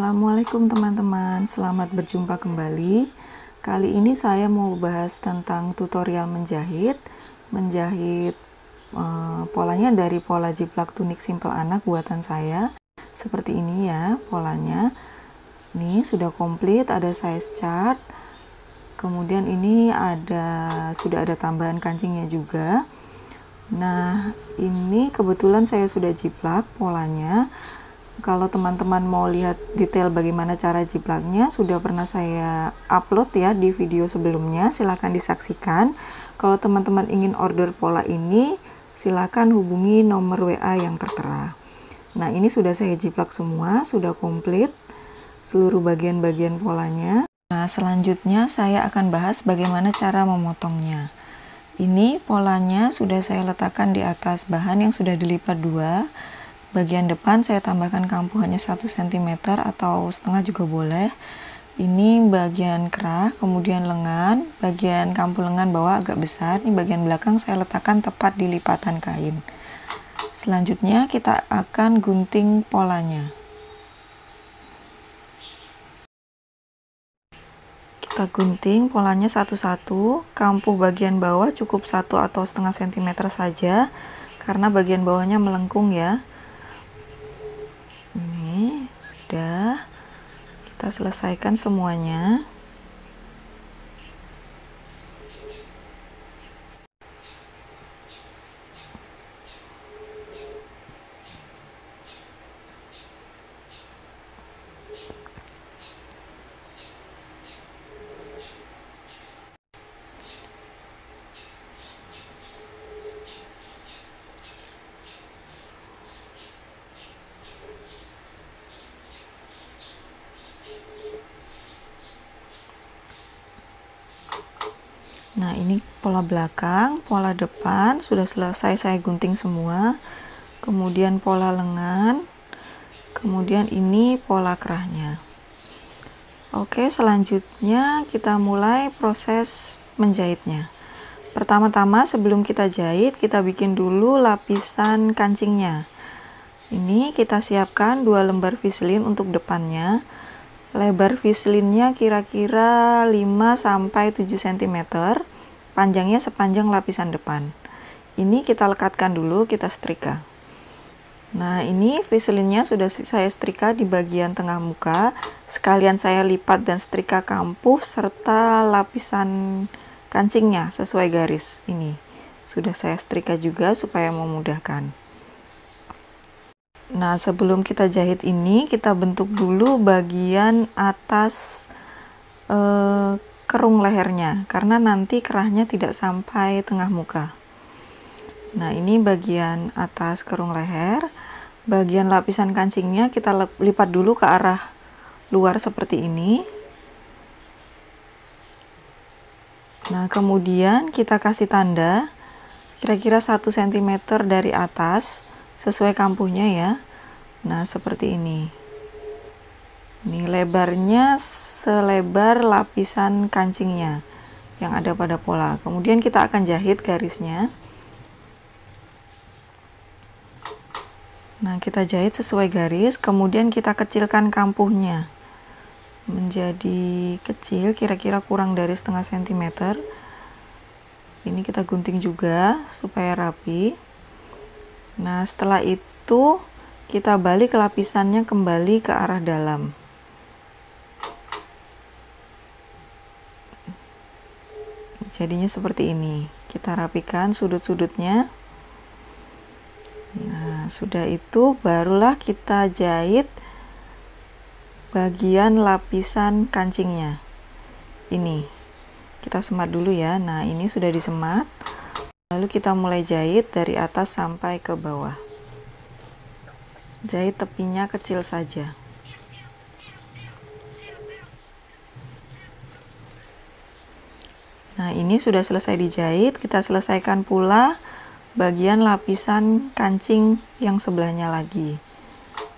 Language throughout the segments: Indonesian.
Assalamualaikum teman-teman, selamat berjumpa kembali. Kali ini saya mau bahas tentang tutorial menjahit polanya dari pola jiplak tunik simpel anak buatan saya. Seperti ini ya polanya. Ini sudah komplit, ada size chart. Kemudian ini sudah ada tambahan kancingnya juga. Nah, ini kebetulan saya sudah jiplak polanya. Kalau teman-teman mau lihat detail bagaimana cara jiplaknya, sudah pernah saya upload ya di video sebelumnya, silahkan disaksikan. Kalau teman-teman ingin order pola ini, silahkan hubungi nomor WA yang tertera. Nah, ini sudah saya jiplak semua, sudah komplit seluruh bagian-bagian polanya. Nah, selanjutnya saya akan bahas bagaimana cara memotongnya. Ini polanya sudah saya letakkan di atas bahan yang sudah dilipat dua. Bagian depan saya tambahkan kampuh hanya 1 cm atau setengah juga boleh. Ini bagian kerah, kemudian lengan, bagian kampuh lengan bawah agak besar. Ini bagian belakang saya letakkan tepat di lipatan kain. Selanjutnya kita akan gunting polanya. Kita gunting polanya satu-satu. Kampuh bagian bawah cukup 1 atau setengah cm saja, karena bagian bawahnya melengkung ya. Ini sudah kita selesaikan semuanya. Nah, ini pola belakang, pola depan sudah selesai saya gunting semua. Kemudian pola lengan, kemudian ini pola kerahnya. Oke, selanjutnya kita mulai proses menjahitnya. Pertama-tama sebelum kita jahit, kita bikin dulu lapisan kancingnya. Ini kita siapkan 2 lembar viselin untuk depannya. Lebar viselinnya kira-kira 5-7 cm, panjangnya sepanjang lapisan depan. Ini kita lekatkan dulu, kita setrika. Nah, ini viselinnya sudah saya setrika di bagian tengah muka, sekalian saya lipat dan setrika kampuh serta lapisan kancingnya sesuai garis. Ini sudah saya setrika juga supaya memudahkan. Nah, sebelum kita jahit ini, kita bentuk dulu bagian atas kerung lehernya, karena nanti kerahnya tidak sampai tengah muka. Nah, ini bagian atas kerung leher. Bagian lapisan kancingnya kita lipat dulu ke arah luar seperti ini. Nah, kemudian kita kasih tanda kira-kira 1 cm dari atas sesuai kampuhnya ya. Nah, seperti ini. Ini lebarnya selebar lapisan kancingnya yang ada pada pola. Kemudian kita akan jahit garisnya. Nah, kita jahit sesuai garis, kemudian kita kecilkan kampuhnya menjadi kecil, kira-kira kurang dari setengah cm. Ini kita gunting juga supaya rapi. Nah, setelah itu kita balik lapisannya kembali ke arah dalam. Jadinya seperti ini. Kita rapikan sudut-sudutnya. Nah, sudah itu barulah kita jahit bagian lapisan kancingnya. Ini kita semat dulu ya. Nah, ini sudah disemat. Lalu kita mulai jahit dari atas sampai ke bawah. Jahit tepinya kecil saja. Nah, ini sudah selesai dijahit. Kita selesaikan pula bagian lapisan kancing yang sebelahnya lagi.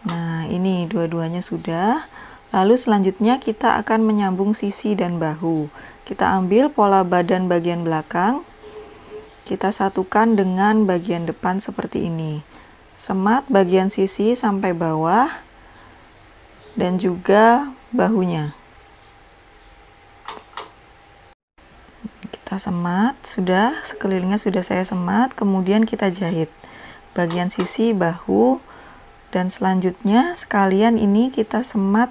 Nah, ini dua-duanya sudah. Lalu selanjutnya kita akan menyambung sisi dan bahu. Kita ambil pola badan bagian belakang. Kita satukan dengan bagian depan seperti ini. Semat bagian sisi sampai bawah. dan juga bahunya. Kita semat, sudah sekelilingnya sudah saya semat, kemudian kita jahit bagian sisi bahu, dan selanjutnya sekalian ini kita semat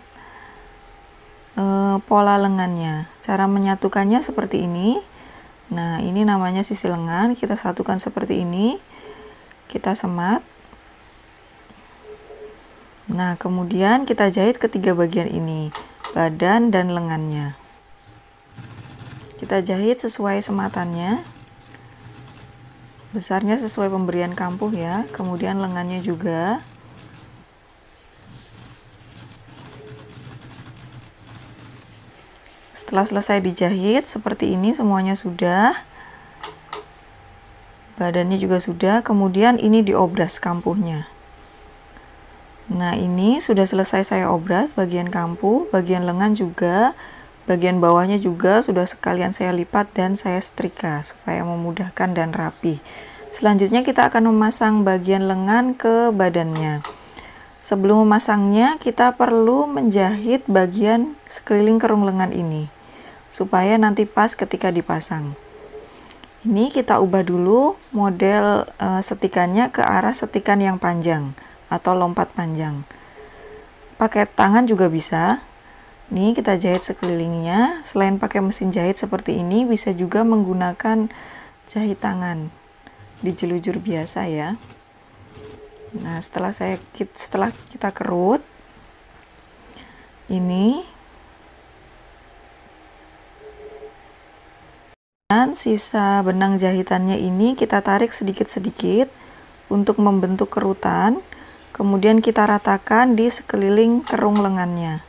pola lengannya. Cara menyatukannya seperti ini. Nah, ini namanya sisi lengan, kita satukan seperti ini, kita semat. Nah, kemudian kita jahit ketiga bagian ini, badan dan lengannya. Kita jahit sesuai sematannya, besarnya sesuai pemberian kampuh ya, kemudian lengannya juga. Setelah selesai dijahit seperti ini semuanya sudah, badannya juga sudah, kemudian ini diobras kampuhnya. Nah, ini sudah selesai saya obras bagian kampuh, bagian lengan juga, bagian bawahnya juga sudah sekalian saya lipat dan saya setrika supaya memudahkan dan rapi. Selanjutnya kita akan memasang bagian lengan ke badannya. Sebelum memasangnya kita perlu menjahit bagian sekeliling kerung lengan ini supaya nanti pas ketika dipasang. Ini kita ubah dulu model setikannya ke arah setikan yang panjang atau lompat panjang. Pakai tangan juga bisa. Nih kita jahit sekelilingnya. Selain pakai mesin jahit seperti ini, bisa juga menggunakan jahit tangan dijelujur biasa ya. Nah, setelah kita kerut ini, dan sisa benang jahitannya ini kita tarik sedikit-sedikit untuk membentuk kerutan. Kemudian kita ratakan di sekeliling kerung lengannya.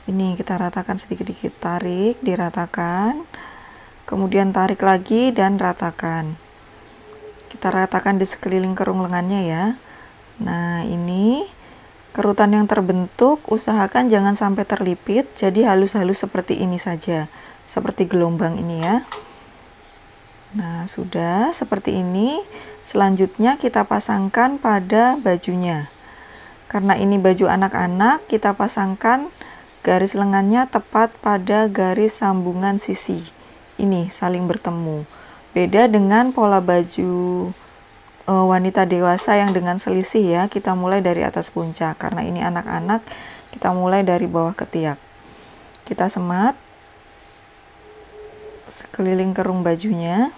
Ini kita ratakan sedikit-sedikit, tarik, diratakan, kemudian tarik lagi dan ratakan. Kita ratakan di sekeliling kerung lengannya ya. Nah, ini kerutan yang terbentuk, usahakan jangan sampai terlipit, jadi halus-halus seperti ini saja, seperti gelombang ini ya. Nah, sudah seperti ini. Selanjutnya kita pasangkan pada bajunya. Karena ini baju anak-anak, kita pasangkan garis lengannya tepat pada garis sambungan sisi. Ini saling bertemu. Beda dengan pola baju wanita dewasa yang dengan selisih ya. Kita mulai dari atas puncak. Karena ini anak-anak, kita mulai dari bawah ketiak. Kita semat sekeliling kerung bajunya.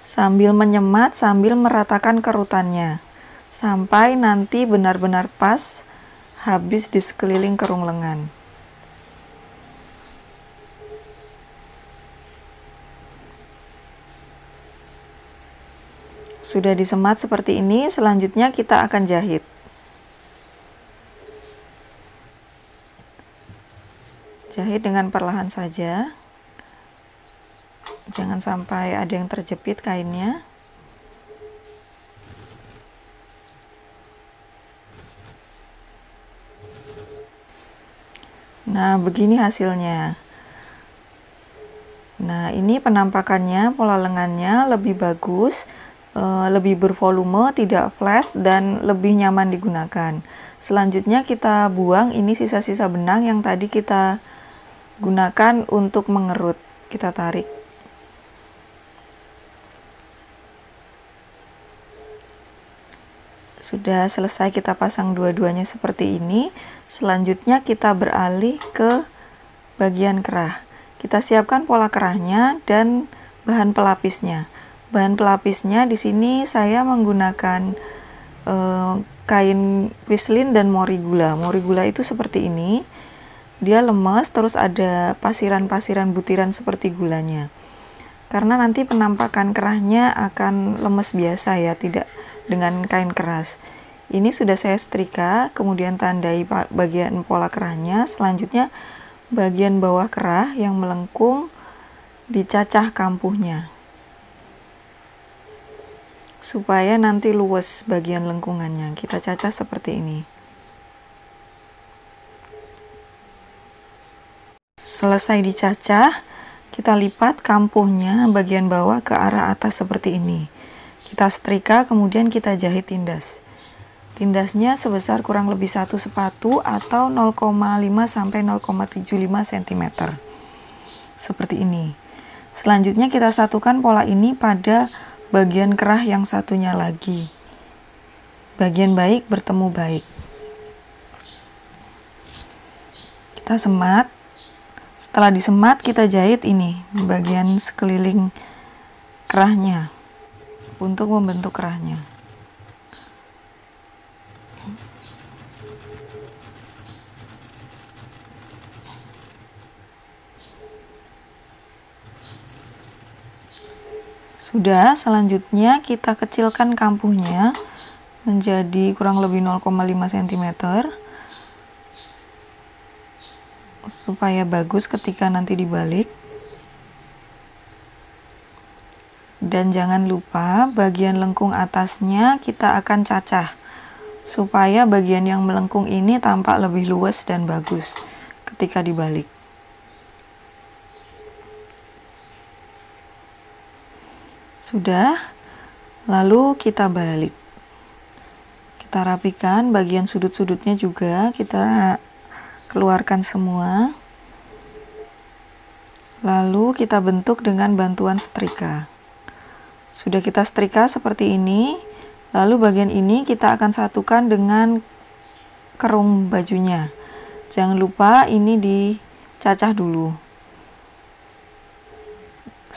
Sambil menyemat, sambil meratakan kerutannya. Sampai nanti benar-benar pas habis di sekeliling kerung lengan. Sudah disemat seperti ini, selanjutnya kita akan jahit. Jahit dengan perlahan saja. Jangan sampai ada yang terjepit kainnya. Nah, begini hasilnya. Nah, ini penampakannya, pola lengannya lebih bagus, lebih bervolume, tidak flat, dan lebih nyaman digunakan. Selanjutnya kita buang ini sisa-sisa benang yang tadi kita gunakan untuk mengerut. Kita tarik. Sudah selesai kita pasang dua-duanya seperti ini. Selanjutnya kita beralih ke bagian kerah. Kita siapkan pola kerahnya dan bahan pelapisnya. Bahan pelapisnya di sini saya menggunakan kain wislin dan morigula. Morigula itu seperti ini. Dia lemas, terus ada pasiran-pasiran butiran seperti gulanya. Karena nanti penampakan kerahnya akan lemes biasa ya, tidak dengan kain keras. Ini sudah saya setrika, kemudian tandai bagian pola kerahnya. Selanjutnya bagian bawah kerah yang melengkung dicacah kampuhnya supaya nanti luwes bagian lengkungannya. Kita cacah seperti ini. Selesai dicacah, kita lipat kampuhnya bagian bawah ke arah atas seperti ini. Kita setrika, kemudian kita jahit tindas. Tindasnya sebesar kurang lebih 1 sepatu atau 0,5 sampai 0,75 cm. Seperti ini. Selanjutnya kita satukan pola ini pada bagian kerah yang satunya lagi. Bagian baik bertemu baik. Kita semat. Setelah disemat, kita jahit ini bagian sekeliling kerahnya untuk membentuk kerahnya. Sudah, selanjutnya kita kecilkan kampuhnya menjadi kurang lebih 0,5 cm supaya bagus ketika nanti dibalik. Dan jangan lupa bagian lengkung atasnya kita akan cacah supaya bagian yang melengkung ini tampak lebih luas dan bagus ketika dibalik. Sudah, lalu kita balik. Kita rapikan bagian sudut-sudutnya juga, kita keluarkan semua. Lalu kita bentuk dengan bantuan setrika. Sudah kita setrika seperti ini. Lalu bagian ini kita akan satukan dengan kerung bajunya. Jangan lupa ini dicacah dulu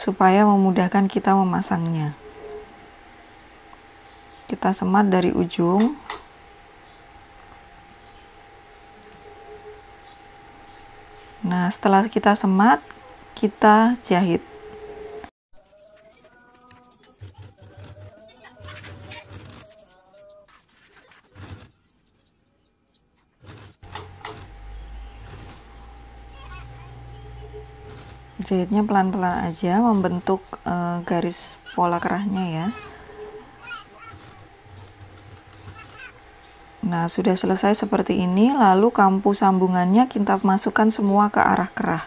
supaya memudahkan kita memasangnya. Kita semat dari ujung. Nah, setelah kita semat, kita jahit. Jahitnya pelan-pelan aja membentuk garis pola kerahnya ya. Nah, sudah selesai seperti ini, lalu kampu sambungannya kita masukkan semua ke arah kerah.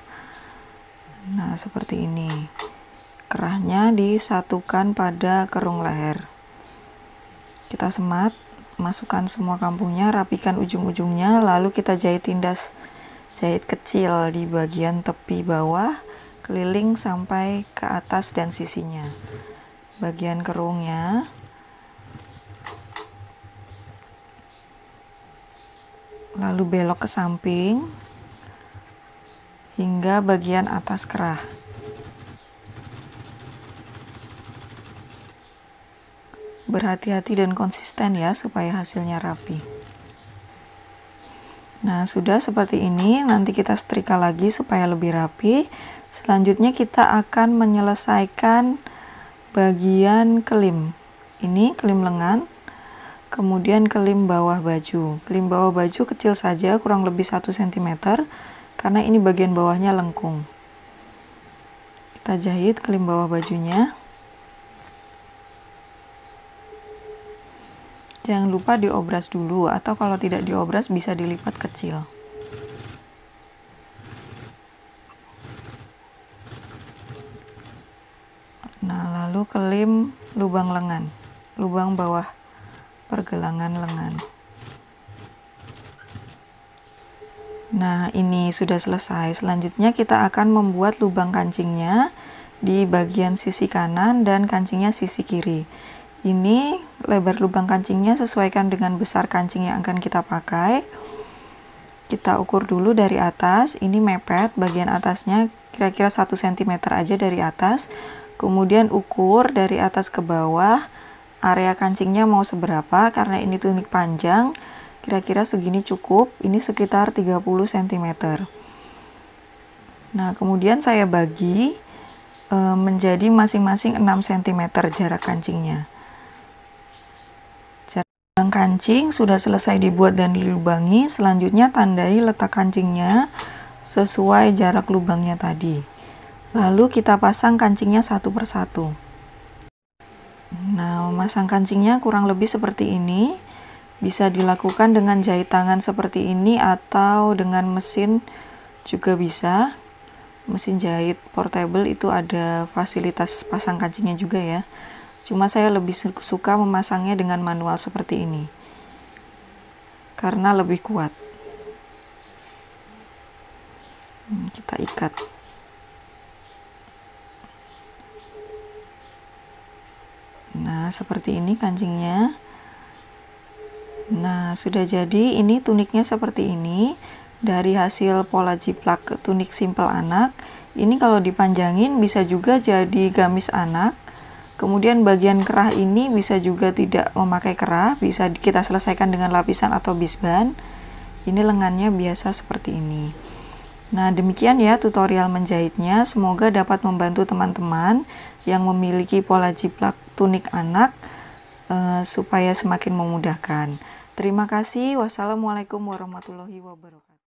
Nah, seperti ini. Kerahnya disatukan pada kerung leher. Kita semat, masukkan semua kampunya, rapikan ujung-ujungnya, lalu kita jahit tindas jahit kecil di bagian tepi bawah, keliling sampai ke atas dan sisinya. Bagian kerungnya lalu belok ke samping hingga bagian atas kerah. Berhati-hati dan konsisten ya supaya hasilnya rapi. Nah, sudah seperti ini, nanti kita setrika lagi supaya lebih rapi. Selanjutnya kita akan menyelesaikan bagian kelim. Ini kelim lengan. Kemudian kelim bawah baju. Kelim bawah baju kecil saja, kurang lebih 1 cm, karena ini bagian bawahnya lengkung. Kita jahit kelim bawah bajunya. Jangan lupa diobras dulu, atau kalau tidak diobras bisa dilipat kecil. Nah, lalu kelim lubang lengan, lubang bawah pergelangan lengan. Nah, ini sudah selesai. Selanjutnya kita akan membuat lubang kancingnya di bagian sisi kanan dan kancingnya sisi kiri. Ini lebar lubang kancingnya sesuaikan dengan besar kancing yang akan kita pakai. Kita ukur dulu dari atas. Ini mepet, bagian atasnya kira-kira 1 cm aja dari atas. Kemudian ukur dari atas ke bawah. Area kancingnya mau seberapa, karena ini tunik panjang, kira-kira segini cukup, ini sekitar 30 cm. Nah, kemudian saya bagi menjadi masing-masing 6 cm jarak kancingnya. Jarak kancing sudah selesai dibuat dan dilubangi, selanjutnya tandai letak kancingnya sesuai jarak lubangnya tadi. Lalu kita pasang kancingnya satu persatu. Nah, memasang kancingnya kurang lebih seperti ini. Bisa dilakukan dengan jahit tangan seperti ini atau dengan mesin juga bisa. Mesin jahit portable itu ada fasilitas pasang kancingnya juga ya. Cuma saya lebih suka memasangnya dengan manual seperti ini. karena lebih kuat. Kita ikat. Nah, seperti ini kancingnya. Nah, sudah jadi. Ini tuniknya seperti ini. Dari hasil pola jiplak tunik simpel anak. Ini kalau dipanjangin bisa juga jadi gamis anak. Kemudian bagian kerah ini bisa juga tidak memakai kerah. Bisa kita selesaikan dengan lapisan atau bisban. Ini lengannya biasa seperti ini. Nah, demikian ya tutorial menjahitnya. Semoga dapat membantu teman-teman yang memiliki pola jiplak tunik anak supaya semakin memudahkan. Terima kasih. Wassalamualaikum warahmatullahi wabarakatuh.